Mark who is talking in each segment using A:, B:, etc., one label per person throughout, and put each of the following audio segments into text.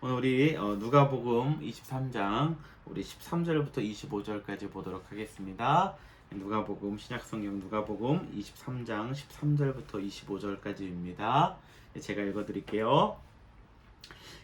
A: 오늘 우리 누가복음 23장 우리 13절부터 25절까지 보도록 하겠습니다. 누가복음 신약성경 누가복음 23장 13절부터 25절까지입니다. 제가 읽어드릴게요.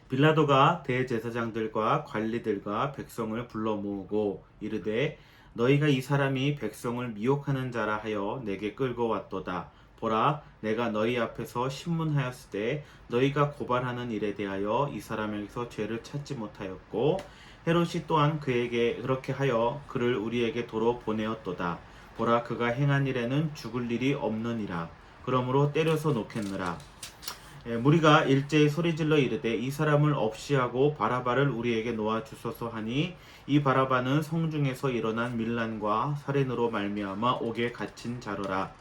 A: 빌라도가 대제사장들과 관리들과 백성을 불러 모으고 이르되 너희가 이 사람이 백성을 미혹하는 자라 하여 내게 끌고 왔도다. 보라, 내가 너희 앞에서 신문하였을 때 너희가 고발하는 일에 대하여 이 사람에게서 죄를 찾지 못하였고 헤롯이 또한 그에게 그렇게 하여 그를 우리에게 도로 보내었도다. 보라, 그가 행한 일에는 죽을 일이 없느니라. 그러므로 때려서 놓겠느라. 무리가 일제히 소리질러 이르되 이 사람을 없이하고 바라바를 우리에게 놓아 주소서 하니 이 바라바는 성중에서 일어난 밀란과 살인으로 말미암아 옥에 갇힌 자로라.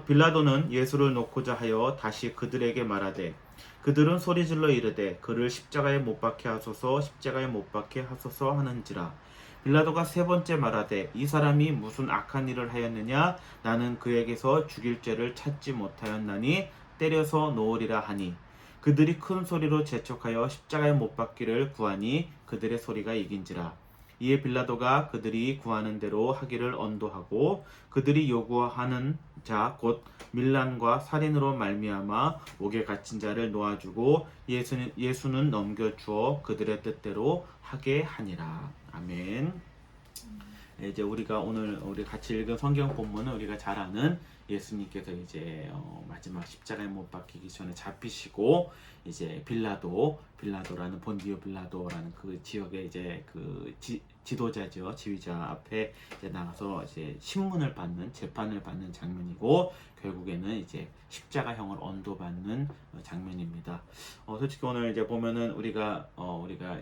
A: 빌라도는 예수를 놓고자 하여 다시 그들에게 말하되 그들은 소리질러 이르되 그를 십자가에 못 박게 하소서 십자가에 못 박게 하소서 하는지라. 빌라도가 세 번째 말하되 이 사람이 무슨 악한 일을 하였느냐 나는 그에게서 죽일 죄를 찾지 못하였나니 때려서 놓으리라 하니 그들이 큰 소리로 재촉하여 십자가에 못 박기를 구하니 그들의 소리가 이긴지라. 이에 빌라도가 그들이 구하는 대로 하기를 언도하고 그들이 요구하는 자 곧 밀란과 살인으로 말미암아 옥에 갇힌 자를 놓아주고 예수는 넘겨주어 그들의 뜻대로 하게 하니라. 아멘. 이제 우리가 오늘 우리 같이 읽은 성경 본문은 우리가 잘 아는 예수님께서 이제 마지막 십자가에 못 박히기 전에 잡히시고 이제 빌라도라는 본디오 빌라도라는 그 지역의 이제 그 지도자죠, 지휘자 앞에 이제 나가서 이제 신문을 받는 재판을 받는 장면이고 결국에는 이제 십자가형을 언도받는 장면입니다. 솔직히 오늘 이제 보면은 우리가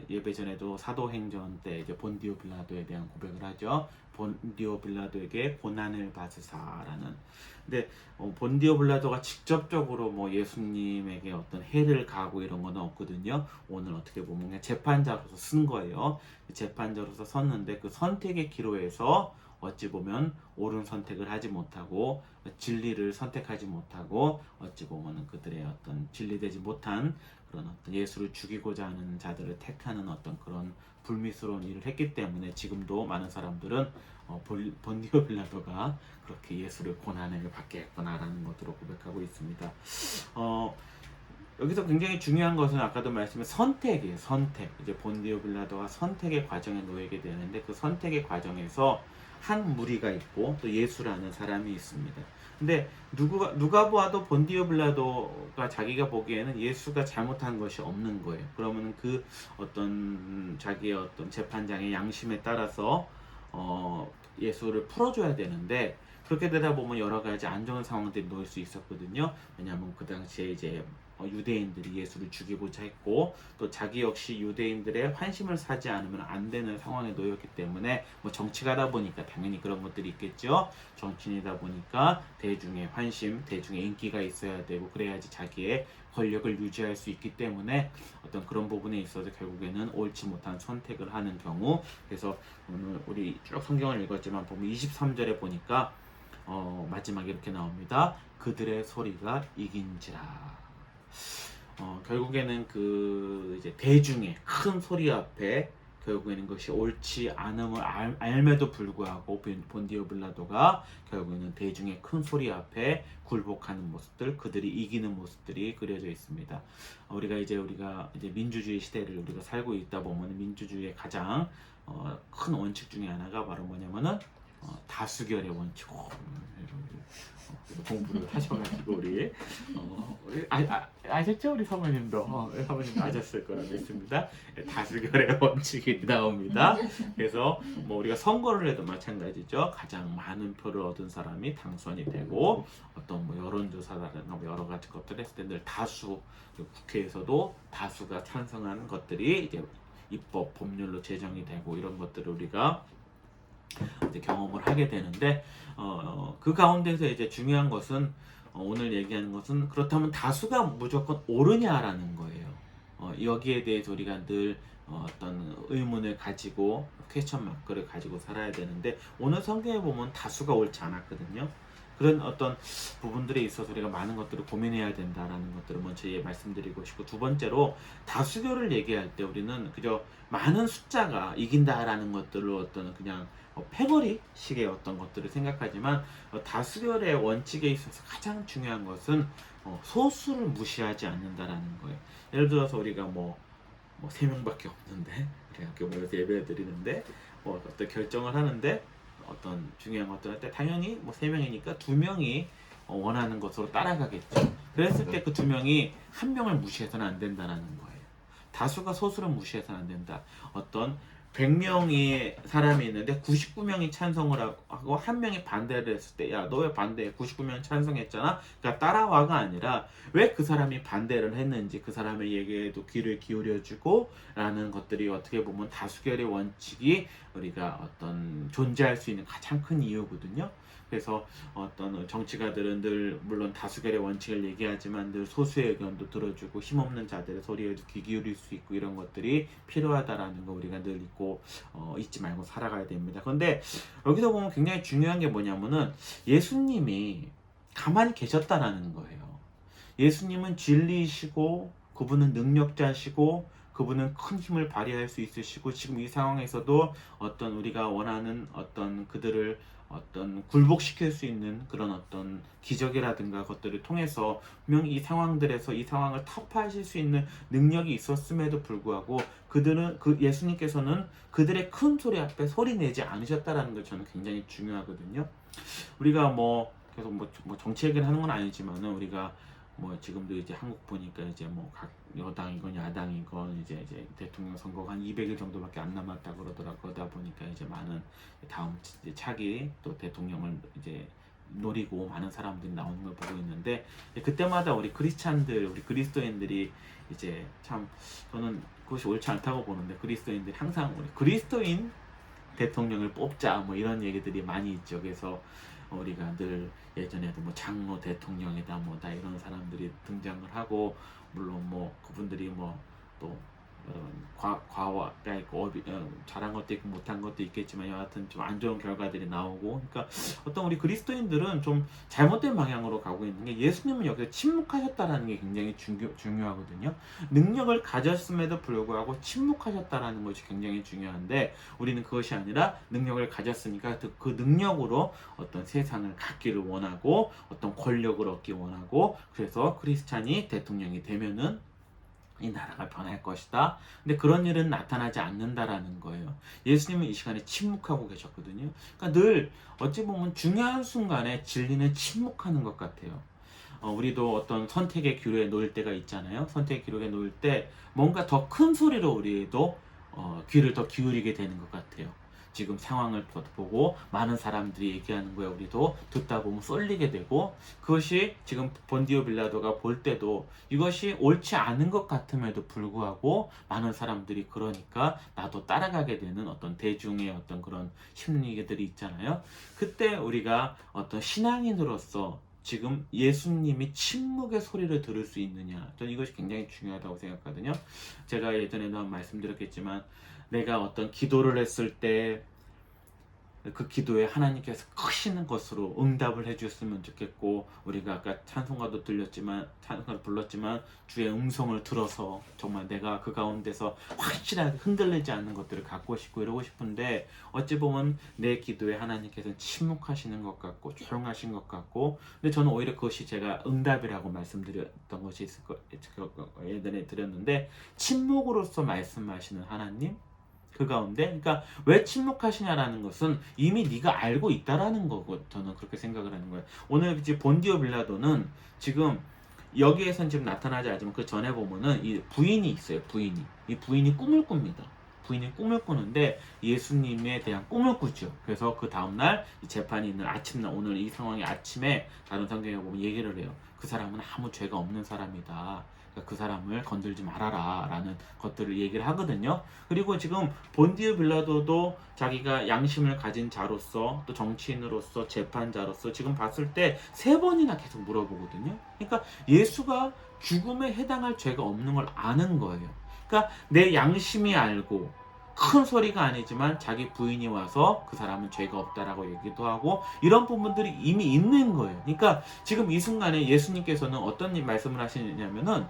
A: 예배 전에도 사도행전 때 이제 본디오 빌라도에 대한 고백을 하죠. 본디오 빌라도에게 고난을 받으사라는. 근데 본디오 빌라도가 직접적으로 뭐 예수님에게 어떤 해를 가하고 이런 건 없거든요. 오늘 어떻게 보면 그냥 재판자로서 쓴 거예요. 재판자로서 섰는데 그 선택의 기로에서 어찌 보면 옳은 선택을 하지 못하고 진리를 선택하지 못하고 어찌 보면 그들의 어떤 진리되지 못한 그런 어떤 예수를 죽이고자 하는 자들을 택하는 어떤 그런 불미스러운 일을 했기 때문에 지금도 많은 사람들은 본디오 빌라도가 그렇게 예수를 고난을 받게 했구나라는 것으로 고백하고 있습니다. 여기서 굉장히 중요한 것은 아까도 말씀드린 선택이에요. 선택. 이제 본디오 빌라도가 선택의 과정에 놓이게 되는데 그 선택의 과정에서 한 무리가 있고 또 예수라는 사람이 있습니다. 근데 누가 보아도 본디오 빌라도가 자기가 보기에는 예수가 잘못한 것이 없는 거예요. 그러면 그 어떤 자기의 어떤 재판장의 양심에 따라서 예수를 풀어줘야 되는데 그렇게 되다 보면 여러 가지 안 좋은 상황들이 놓일 수 있었거든요. 왜냐하면 그 당시에 이제 유대인들이 예수를 죽이고자 했고 또 자기 역시 유대인들의 환심을 사지 않으면 안 되는 상황에 놓였기 때문에 뭐 정치가다 보니까 당연히 그런 것들이 있겠죠. 정치인이다 보니까 대중의 환심, 대중의 인기가 있어야 되고 그래야지 자기의 권력을 유지할 수 있기 때문에 어떤 그런 부분에 있어서 결국에는 옳지 못한 선택을 하는 경우. 그래서 오늘 우리 쭉 성경을 읽었지만 보면 23절에 보니까 마지막에 이렇게 나옵니다. 그들의 소리가 이긴지라. 결국에는 그 이제 대중의 큰 소리 앞에 결국에는 것이 옳지 않음을 알매도 불구하고 본디오 빌라도가 결국에는 대중의 큰 소리 앞에 굴복하는 모습들, 그들이 이기는 모습들이 그려져 있습니다. 우리가 이제 민주주의 시대를 우리가 살고 있다 보면 민주주의의 가장 큰 원칙 중에 하나가 바로 뭐냐면은 다수결의 원칙. 공부를 하셔가지고 우리 아셨죠? 우리 사모님도 사모님도 아셨을 거라 믿습니다. 다수결의 원칙이 나옵니다. 그래서 뭐 우리가 선거를 해도 마찬가지죠. 가장 많은 표를 얻은 사람이 당선이 되고 어떤 뭐 여론조사라든가 뭐 여러 가지 것들 했을 때 늘 다수, 국회에서도 다수가 찬성하는 것들이 이제 입법 법률로 제정이 되고 이런 것들을 우리가 이제 경험을 하게 되는데 그 가운데서 이제 중요한 것은 오늘 얘기하는 것은 그렇다면 다수가 무조건 옳으냐라는 거예요. 여기에 대해서 우리가 늘 어떤 의문을 가지고 퀘스천 마크를 가지고 살아야 되는데 오늘 성경에 보면 다수가 옳지 않았거든요. 그런 어떤 부분들에 있어서 우리가 많은 것들을 고민해야 된다라는 것들을 먼저 말씀드리고 싶고, 두 번째로 다수결을 얘기할 때 우리는 그저 많은 숫자가 이긴다라는 것들을 어떤 그냥 패거리식의 어떤 것들을 생각하지만, 다수결의 원칙에 있어서 가장 중요한 것은 소수를 무시하지 않는다라는 거예요. 예를 들어서 우리가 뭐 3명밖에 없는데 우리 학교 모여서 예배 드리는데 어떤 결정을 하는데, 어떤 중요한 것들 할 때 당연히 3명이니까 2명이 원하는 것으로 따라가겠죠. 그랬을 때 그 2명이 1명을 무시해서는 안 된다는 거예요. 다수가 소수를 무시해서는 안 된다. 어떤 100명의 사람이 있는데 99명이 찬성을 하고 1명이 반대를 했을 때, 야, 너 왜 반대해? 99명이 찬성했잖아? 그러니까 따라와가 아니라 왜 그 사람이 반대를 했는지 그 사람의 얘기에도 귀를 기울여주고 라는 것들이 어떻게 보면 다수결의 원칙이 우리가 어떤 존재할 수 있는 가장 큰 이유거든요. 그래서 어떤 정치가들은 늘 물론 다수결의 원칙을 얘기하지만 늘 소수의 의견도 들어주고 힘없는 자들의 소리에도 귀 기울일 수 있고, 이런 것들이 필요하다라는 거 우리가 늘 잊지 말고 살아가야 됩니다. 그런데 여기서 보면 굉장히 중요한 게 뭐냐면은 예수님이 가만히 계셨다라는 거예요. 예수님은 진리이시고 그분은 능력자시고 그분은 큰 힘을 발휘할 수 있으시고, 지금 이 상황에서도 어떤 우리가 원하는 어떤 그들을 어떤 굴복시킬 수 있는 그런 어떤 기적이라든가 것들을 통해서 분명히 이 상황들에서 이 상황을 타파하실 수 있는 능력이 있었음에도 불구하고 그들은 예수님께서는 그들의 큰 소리 앞에 소리 내지 않으셨다라는 걸 저는 굉장히 중요하거든요. 우리가 계속 정치 얘기를 하는 건 아니지만은 우리가 지금도 이제 한국 보니까 이제 각 여당이건 야당이건 이제 대통령 선거가 한 200일 정도밖에 안 남았다 그러더라고. 그러다 보니까 이제 많은 다음 이제 차기 또 대통령을 이제 노리고 많은 사람들이 나오는 걸 보고 있는데, 그때마다 우리 크리스찬들, 우리 그리스도인들이 이제 참 저는 그것이 옳지 않다고 보는데, 그리스도인들이 항상 우리 그리스도인 대통령을 뽑자 이런 얘기들이 많이 있죠. 그래서 우리가 늘 예전에도 장로 대통령이다 다 이런 사람들이 등장을 하고, 물론 그분들이 또 과와 있고 잘한 것도 있고 못한 것도 있겠지만 여하튼 좀 안 좋은 결과들이 나오고, 그러니까 어떤 우리 그리스도인들은 좀 잘못된 방향으로 가고 있는 게, 예수님은 여기서 침묵하셨다라는 게 굉장히 중요하거든요. 능력을 가졌음에도 불구하고 침묵하셨다라는 것이 굉장히 중요한데, 우리는 그것이 아니라 능력을 가졌으니까 그 능력으로 어떤 세상을 갖기를 원하고 어떤 권력을 얻기 원하고, 그래서 크리스찬이 대통령이 되면은 이 나라가 변할 것이다. 근데 그런 일은 나타나지 않는다라는 거예요. 예수님은 이 시간에 침묵하고 계셨거든요. 그러니까 늘 어찌 보면 중요한 순간에 진리는 침묵하는 것 같아요. 우리도 어떤 선택의 기로에 놓일 때가 있잖아요. 선택의 기로에 놓일 때 뭔가 더 큰 소리로 우리도 귀를 더 기울이게 되는 것 같아요. 지금 상황을 보고 많은 사람들이 얘기하는 거에 우리도 듣다 보면 쏠리게 되고, 그것이 지금 본디오 빌라도가 볼 때도 이것이 옳지 않은 것 같음에도 불구하고 많은 사람들이 그러니까 나도 따라가게 되는 어떤 대중의 어떤 그런 심리들이 있잖아요. 그때 우리가 어떤 신앙인으로서 지금 예수님이 침묵의 소리를 들을 수 있느냐, 저는 이것이 굉장히 중요하다고 생각하거든요. 제가 예전에도 말씀드렸겠지만, 내가 어떤 기도를 했을 때 그 기도에 하나님께서 크신 것으로 응답을 해주셨으면 좋겠고, 우리가 아까 찬송가도 불렀지만 주의 음성을 들어서 정말 내가 그 가운데서 확실하게 흔들리지 않는 것들을 갖고 싶고 이러고 싶은데, 어찌 보면 내 기도에 하나님께서 침묵하시는 것 같고 조용하신 것 같고, 근데 저는 오히려 그것이 제가 응답이라고 말씀드렸던 것이 있을 거 예전에 드렸는데, 침묵으로서 말씀하시는 하나님, 그 가운데, 그러니까 왜 침묵하시냐라는 것은 이미 네가 알고 있다라는 거고, 저는 그렇게 생각을 하는 거예요. 오늘 이제 본디오 빌라도는 지금 여기에선 지금 나타나지 않지만 그 전에 보면은 이 부인이 있어요. 이 부인이 꿈을 꿉니다. 부인이 꿈을 꾸는데 예수님에 대한 꿈을 꾸죠. 그래서 그 다음날 재판이 있는 아침날, 오늘 이 상황이 아침에 다른 성경에 보면 얘기를 해요. 그 사람은 아무 죄가 없는 사람이다. 그 사람을 건들지 말아라 라는 것들을 얘기를 하거든요. 그리고 지금 본디오 빌라도도 자기가 양심을 가진 자로서, 또 정치인으로서, 재판자로서 지금 봤을 때 3번이나 계속 물어보거든요. 그러니까 예수가 죽음에 해당할 죄가 없는 걸 아는 거예요. 그러니까 내 양심이 알고 큰 소리가 아니지만 자기 부인이 와서 그 사람은 죄가 없다라고 얘기도 하고 이런 부분들이 이미 있는 거예요. 그러니까 지금 이 순간에 예수님께서는 어떤 말씀을 하시냐면은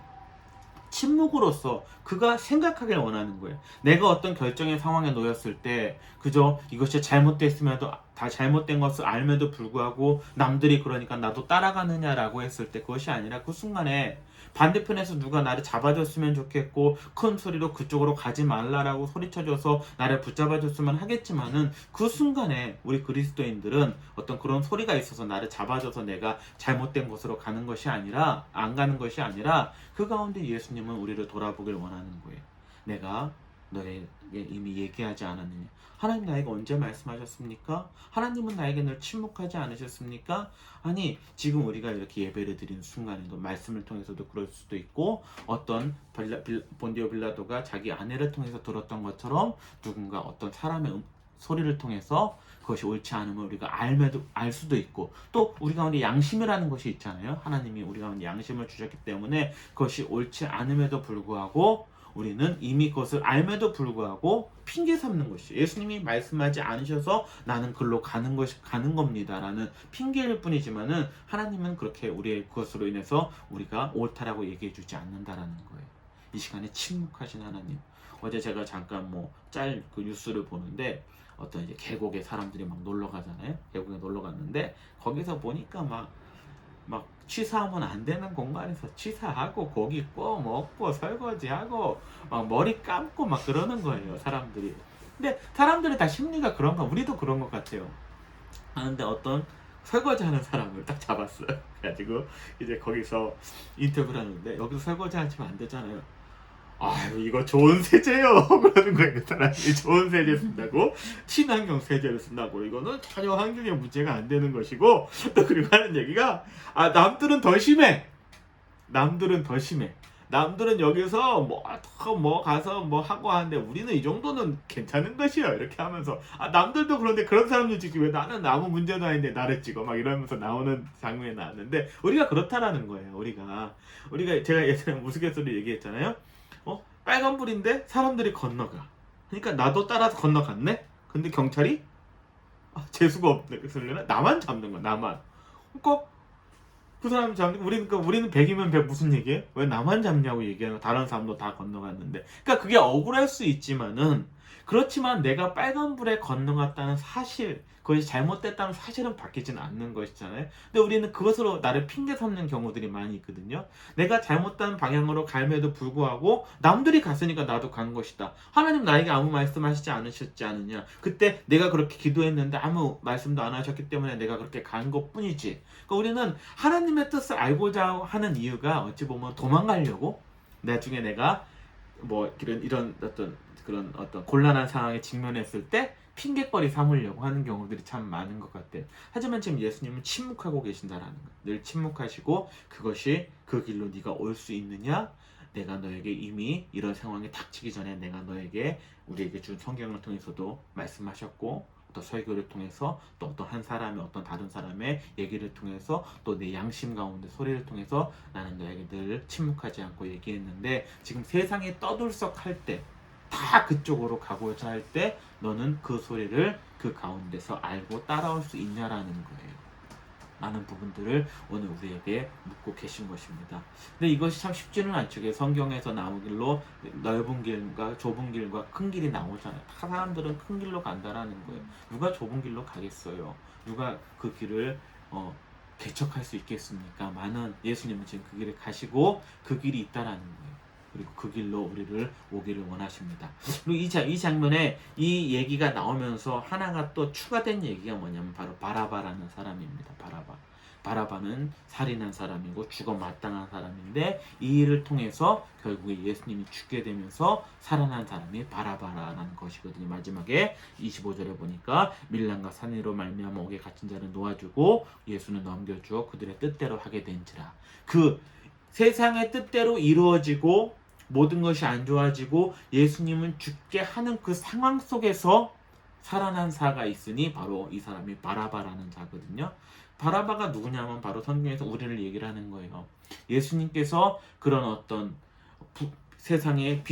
A: 침묵으로써 그가 생각하길 원하는 거예요. 내가 어떤 결정의 상황에 놓였을 때 그저 이것이 잘못됐음에도 다 잘못된 것을 알면도 불구하고 남들이 그러니까 나도 따라가느냐라고 했을 때 그것이 아니라 그 순간에 반대편에서 누가 나를 잡아줬으면 좋겠고 큰 소리로 그쪽으로 가지 말라라고 소리쳐줘서 나를 붙잡아줬으면 하겠지만은 그 순간에 우리 그리스도인들은 어떤 그런 소리가 있어서 나를 잡아줘서 내가 잘못된 곳으로 가는 것이 아니라 안 가는 것이 아니라 그 가운데 예수님은 우리를 돌아보길 원하는 거예요. 내가 너에게 이미 얘기하지 않았느냐? 하나님 나에게 언제 말씀하셨습니까? 하나님은 나에게 늘 침묵하지 않으셨습니까? 아니 지금 우리가 이렇게 예배를 드리는 순간에도 말씀을 통해서도 그럴 수도 있고 어떤 본디오 빌라도가 자기 아내를 통해서 들었던 것처럼 누군가 어떤 사람의 소리를 통해서 그것이 옳지 않음을 우리가 알 수도 있고 또 우리 가운데 양심이라는 것이 있잖아요. 하나님이 우리 가운데 양심을 주셨기 때문에 그것이 옳지 않음에도 불구하고 우리는 이미 그것을 알면도 불구하고 핑계 삼는 것이 예수님이 말씀하지 않으셔서 나는 글로 가는 겁니다라는 핑계일 뿐이지만은 하나님은 그렇게 우리의 그것으로 인해서 우리가 옳다라고 얘기해 주지 않는다라는 거예요. 이 시간에 침묵하신 하나님. 어제 제가 잠깐 그 뉴스를 보는데 어떤 이제 계곡에 사람들이 막 놀러 가잖아요. 계곡에 놀러 갔는데 거기서 보니까 막 취사하면 안 되는 공간에서 취사하고 고기 구워 먹고 설거지하고 막 머리 감고 막 그러는 거예요, 사람들이. 근데 사람들이 다 심리가 그런가? 우리도 그런 것 같아요. 하는데 어떤 설거지하는 사람을 딱 잡았어요. 그래가지고 이제 거기서 인터뷰를 하는데 여기서 설거지 하시면 안 되잖아요. 아유 이거 좋은 세제요 그러는 거예요. 그 사람이 좋은 세제 쓴다고 친환경 세제를 쓴다고 이거는 전혀 환경에 문제가 안 되는 것이고 또 그리고 하는 얘기가 남들은 더 심해. 남들은 여기서 가서 하고 하는데 우리는 이 정도는 괜찮은 것이요 이렇게 하면서 남들도 그런데 그런 사람들 찍지 왜 나는 아무 문제도 아닌데 나를 찍어 막 이러면서 나오는 장면이 나왔는데 우리가 그렇다라는 거예요. 우리가 제가 예전에 우스갯소리 얘기했잖아요. 빨간불인데 사람들이 건너가. 그러니까 나도 따라서 건너갔네? 근데 경찰이 재수가 없네. 그래서 나만 잡는 거야, 나만. 그러니까 그 사람 잡는 우리는 100이면 100 무슨 얘기예요? 왜 나만 잡냐고 얘기하는 다른 사람도 다 건너갔는데. 그러니까 그게 억울할 수 있지만은 그렇지만 내가 빨간불에 건너갔다는 사실 그것이 잘못됐다는 사실은 바뀌지는 않는 것이잖아요. 근데 우리는 그것으로 나를 핑계 삼는 경우들이 많이 있거든요. 내가 잘못된 방향으로 갈매도 불구하고 남들이 갔으니까 나도 간 것이다. 하나님 나에게 아무 말씀하시지 않으셨지 않느냐. 그때 내가 그렇게 기도했는데 아무 말씀도 안 하셨기 때문에 내가 그렇게 간 것뿐이지. 그러니까 우리는 하나님의 뜻을 알고자 하는 이유가 어찌 보면 도망가려고 나중에 내가 이런 그런 어떤 곤란한 상황에 직면했을 때 핑계거리 삼으려고 하는 경우들이 참 많은 것 같아요. 하지만 지금 예수님은 침묵하고 계신다라는 거예요. 늘 침묵하시고 그것이 그 길로 네가 올 수 있느냐? 내가 너에게 이미 이런 상황이 닥치기 전에 내가 우리에게 준 성경을 통해서도 말씀하셨고 또 설교를 통해서 또 어떤 한 사람의 어떤 다른 사람의 얘기를 통해서 또 내 양심 가운데 소리를 통해서 나는 너에게 늘 침묵하지 않고 얘기했는데 지금 세상에 떠들썩할 때 다 그쪽으로 가고자 할 때 너는 그 소리를 그 가운데서 알고 따라올 수 있냐라는 거예요. 많은 부분들을 오늘 우리에게 묻고 계신 것입니다. 근데 이것이 참 쉽지는 않죠. 성경에서 나온 길로 넓은 길과 좁은 길과 큰 길이 나오잖아요. 다 사람들은 큰 길로 간다라는 거예요. 누가 좁은 길로 가겠어요? 누가 그 길을 개척할 수 있겠습니까? 많은 예수님은 지금 그 길을 가시고 그 길이 있다라는 거예요. 그리고 그 길로 우리를 오기를 원하십니다. 그리고 이 장면에 이 얘기가 나오면서 하나가 또 추가된 얘기가 뭐냐면 바로 바라바라는 사람입니다. 바라바는 살인한 사람이고 죽어 마땅한 사람인데 이 일을 통해서 결국에 예수님이 죽게 되면서 살아난 사람이 바라바라는 것이거든요. 마지막에 25절에 보니까 밀란과 산위로 말미암아 옥에 갇힌 자를 놓아주고 예수는 넘겨주어 그들의 뜻대로 하게 된지라. 그 세상의 뜻대로 이루어지고 모든 것이 안 좋아지고 예수님은 죽게 하는 그 상황 속에서 살아난 자가 있으니 바로 이 사람이 바라바라는 자거든요. 바라바가 누구냐면 바로 성경에서 우리를 얘기를 하는 거예요. 예수님께서 그런 어떤 세상의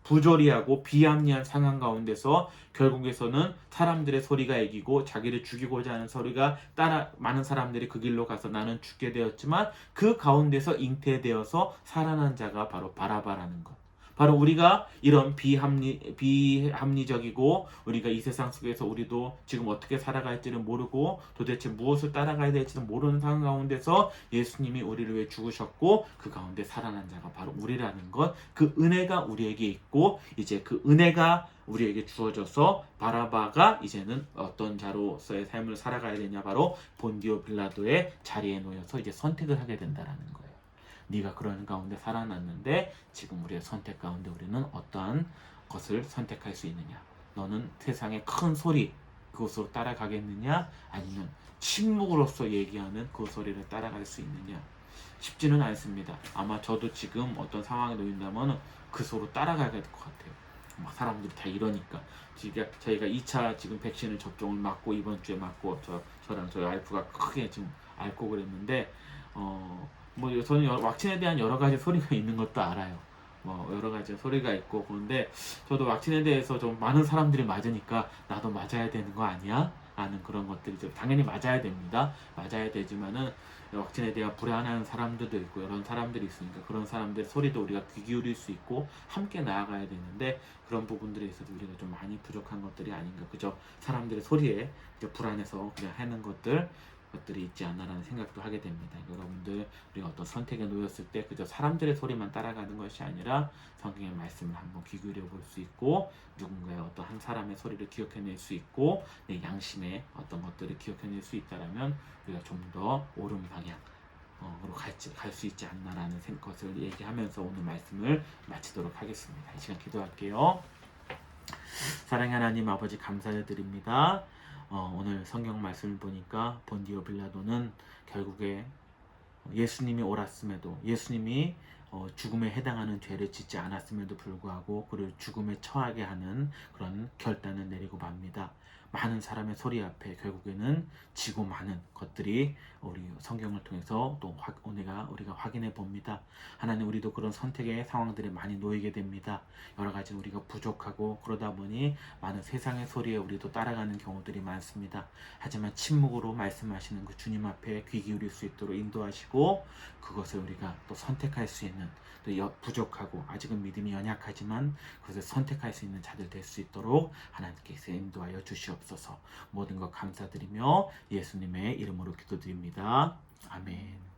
A: 부조리하고 비합리한 상황 가운데서 결국에서는 사람들의 소리가 이기고 자기를 죽이고자 하는 소리가 따라 많은 사람들이 그 길로 가서 나는 죽게 되었지만 그 가운데서 잉태되어서 살아난 자가 바로 바라바라는 것. 바로 우리가 이런 비합리적이고 우리가 이 세상 속에서 우리도 지금 어떻게 살아갈지를 모르고 도대체 무엇을 따라가야 될지는 모르는 상황 가운데서 예수님이 우리를 위해 죽으셨고 그 가운데 살아난 자가 바로 우리라는 것, 그 은혜가 우리에게 있고 이제 그 은혜가 우리에게 주어져서 바라바가 이제는 어떤 자로서의 삶을 살아가야 되냐, 바로 본디오 빌라도의 자리에 놓여서 이제 선택을 하게 된다라는 거예요. 네가 그런 가운데 살아났는데 지금 우리의 선택 가운데 우리는 어떠한 것을 선택할 수 있느냐? 너는 세상의 큰 소리 그곳으로 따라가겠느냐? 아니면 침묵으로서 얘기하는 그 소리를 따라갈 수 있느냐? 쉽지는 않습니다. 아마 저도 지금 어떤 상황에 놓인다면 그 소로 따라가야 될 것 같아요. 막 사람들이 다 이러니까 저희가 2차 지금 백신을 접종을 맞고 이번 주에 맞고 저랑 저희 와이프가 크게 지금 앓고 그랬는데 뭐 저는 왁신에 대한 여러 가지 소리가 있는 것도 알아요. 뭐 여러 가지 소리가 있고 그런데 저도 왁신에 대해서 좀 많은 사람들이 맞으니까 나도 맞아야 되는 거 아니야? 라는 그런 것들이 좀 당연히 맞아야 됩니다. 맞아야 되지만은 왁신에 대한 불안한 사람들도 있고 이런 사람들이 있으니까 그런 사람들의 소리도 우리가 귀 기울일 수 있고 함께 나아가야 되는데 그런 부분들에 있어서 우리가 좀 많이 부족한 것들이 아닌가. 그저 사람들의 소리에 불안해서 그냥 하는 것들이 있지 않나라는 생각도 하게 됩니다. 여러분들 우리가 어떤 선택에 놓였을 때 그저 사람들의 소리만 따라가는 것이 아니라 성경의 말씀을 한번 귀 기울여 볼 수 있고 누군가의 어떤 한 사람의 소리를 기억해낼 수 있고 내 양심의 어떤 것들을 기억해낼 수 있다라면 우리가 좀 더 옳은 방향으로 갈 수 있지 않나라는 것을 얘기하면서 오늘 말씀을 마치도록 하겠습니다. 이 시간 기도할게요. 사랑의 하나님 아버지 감사드립니다. 오늘 성경 말씀을 보니까 본디오 빌라도는 결국에 예수님이 옳았음에도 예수님이 죽음에 해당하는 죄를 짓지 않았음에도 불구하고 그를 죽음에 처하게 하는 그런 결단을 내리고 맙니다. 많은 사람의 소리 앞에 결국에는 지고 많은 것들이 우리 성경을 통해서 또 우리가 확인해 봅니다. 하나님, 우리도 그런 선택의 상황들에 많이 놓이게 됩니다. 여러 가지 우리가 부족하고 그러다 보니 많은 세상의 소리에 우리도 따라가는 경우들이 많습니다. 하지만 침묵으로 말씀하시는 그 주님 앞에 귀 기울일 수 있도록 인도하시고 그것을 우리가 또 선택할 수 있는, 또 부족하고 아직은 믿음이 연약하지만 그것을 선택할 수 있는 자들 될 수 있도록 하나님께서 인도하여 주시옵소서. 모든 것 감사드리며 예수님의 이름으로 기도드립니다. 아멘.